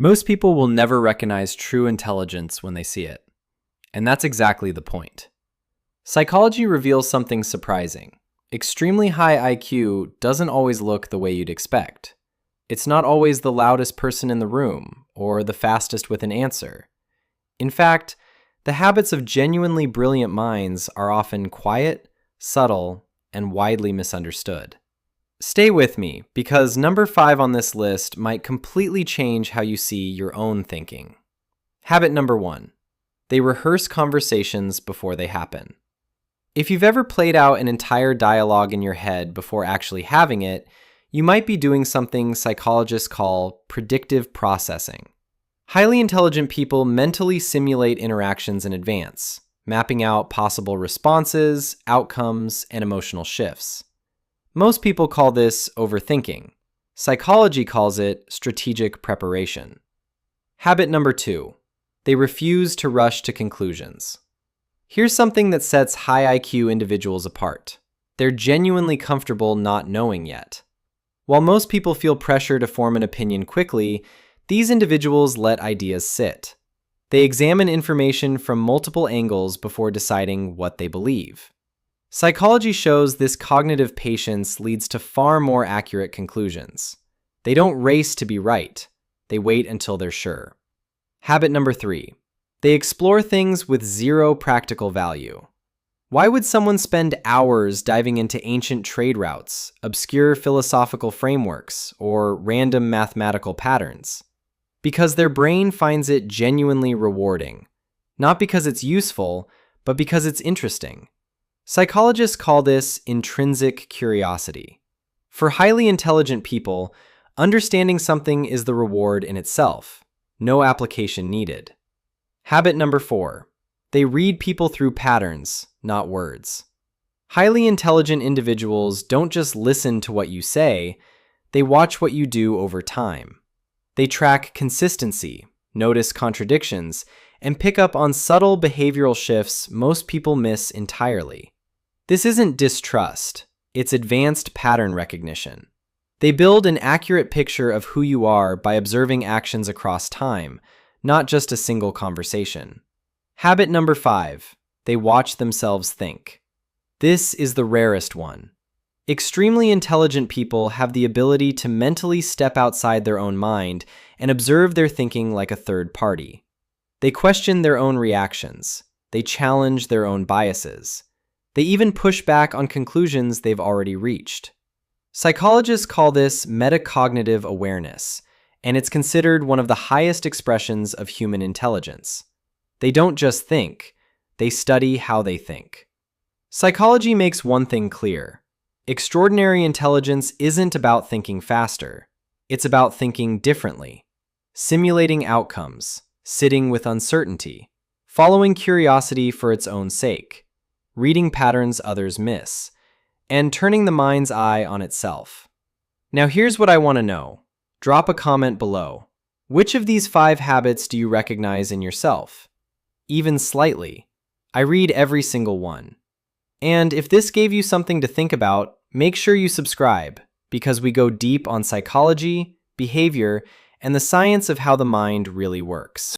Most people will never recognize true intelligence when they see it. And that's exactly the point. Psychology reveals something surprising. Extremely high IQ doesn't always look the way you'd expect. It's not always the loudest person in the room or the fastest with an answer. In fact, the habits of genuinely brilliant minds are often quiet, subtle, and widely misunderstood. Stay with me, because number 5 on this list might completely change how you see your own thinking. Habit number 1. They rehearse conversations before they happen. If you've ever played out an entire dialogue in your head before actually having it, you might be doing something psychologists call predictive processing. Highly intelligent people mentally simulate interactions in advance, mapping out possible responses, outcomes, and emotional shifts. Most people call this overthinking. Psychology calls it strategic preparation. Habit number 2. They refuse to rush to conclusions. Here's something that sets high IQ individuals apart. They're genuinely comfortable not knowing yet. While most people feel pressure to form an opinion quickly, these individuals let ideas sit. They examine information from multiple angles before deciding what they believe. Psychology shows this cognitive patience leads to far more accurate conclusions. They don't race to be right. They wait until they're sure. Habit number 3. They explore things with zero practical value. Why would someone spend hours diving into ancient trade routes, obscure philosophical frameworks, or random mathematical patterns? Because their brain finds it genuinely rewarding. Not because it's useful, but because it's interesting. Psychologists call this intrinsic curiosity. For highly intelligent people, understanding something is the reward in itself. No application needed. Habit number 4. They read people through patterns, not words. Highly intelligent individuals don't just listen to what you say, they watch what you do over time. They track consistency, notice contradictions, and pick up on subtle behavioral shifts most people miss entirely. This isn't distrust, it's advanced pattern recognition. They build an accurate picture of who you are by observing actions across time, not just a single conversation. Habit number 5. They watch themselves think. This is the rarest one. Extremely intelligent people have the ability to mentally step outside their own mind and observe their thinking like a third party. They question their own reactions. They challenge their own biases. They even push back on conclusions they've already reached. Psychologists call this metacognitive awareness, and it's considered one of the highest expressions of human intelligence. They don't just think, they study how they think. Psychology makes one thing clear. Extraordinary intelligence isn't about thinking faster. It's about thinking differently, simulating outcomes, sitting with uncertainty, following curiosity for its own sake, reading patterns others miss, and turning the mind's eye on itself. Now here's what I want to know. Drop a comment below. Which of these 5 habits do you recognize in yourself? Even slightly. I read every single one. And if this gave you something to think about, make sure you subscribe, because we go deep on psychology, behavior, and the science of how the mind really works.